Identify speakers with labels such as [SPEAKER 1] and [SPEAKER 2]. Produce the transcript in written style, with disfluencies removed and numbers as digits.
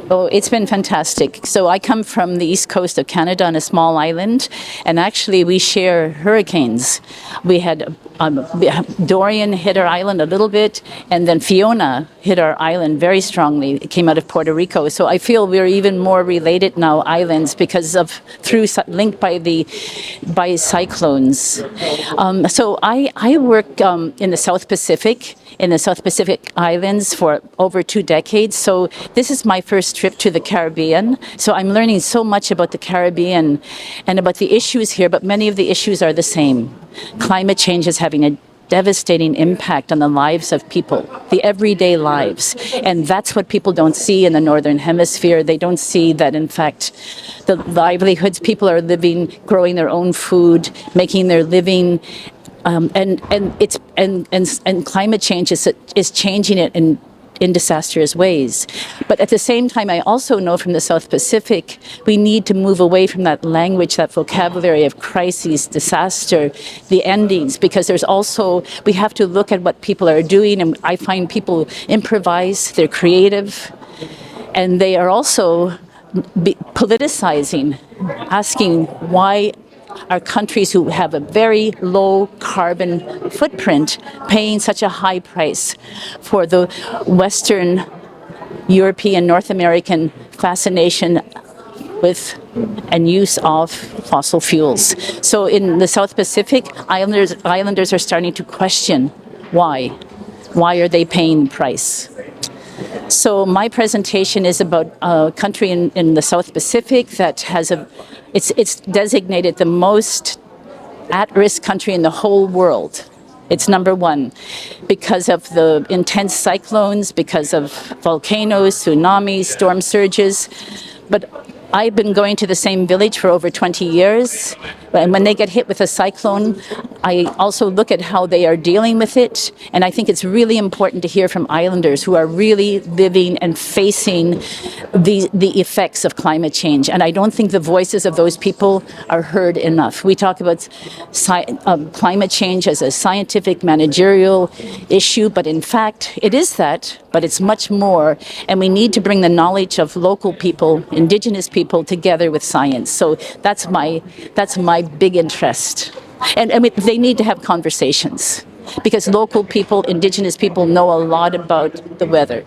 [SPEAKER 1] Oh, it's been fantastic. So I come from the east coast of Canada on a small island, and actually we share hurricanes. We had Dorian hit our island a little bit, and then Fiona hit our island very strongly. It came out of Puerto Rico. So I feel we're even more related now, islands, because of linked by cyclones. So I work in the South Pacific. In the South Pacific Islands for over 2 decades. So this is my first trip to the Caribbean. So I'm learning so much about the Caribbean and about the issues here, but many of the issues are the same. Climate change is having a devastating impact on the lives of people, the everyday lives. And that's what people don't see in the Northern Hemisphere. They don't see that, in fact, the livelihoods, people are living, growing their own food, making their living. And climate change is changing it in disastrous ways. But at the same time, I also know from the South Pacific, we need to move away from that language, that vocabulary of crises, disaster, the endings, because we have to look at what people are doing. And I find people improvise, they're creative, and they are also politicizing, asking why are countries who have a very low carbon footprint paying such a high price for the Western European, North American fascination with and use of fossil fuels. So in the South Pacific, islanders are starting to question why. Why are they paying the price? So my presentation is about a country in the South Pacific that has it's designated the most at-risk country in the whole world. It's number 1 because of the intense cyclones, because of volcanoes, tsunamis, storm surges. But I've been going to the same village for over 20 years. And when they get hit with a cyclone, I also look at how they are dealing with it. And I think it's really important to hear from islanders who are really living and facing the effects of climate change. And I don't think the voices of those people are heard enough. We talk about climate change as a scientific, managerial issue, but in fact, it is that, but it's much more. And we need to bring the knowledge of local people, indigenous people, together with science. So that's my big interest. And I mean, they need to have conversations because local people, indigenous people know a lot about the weather.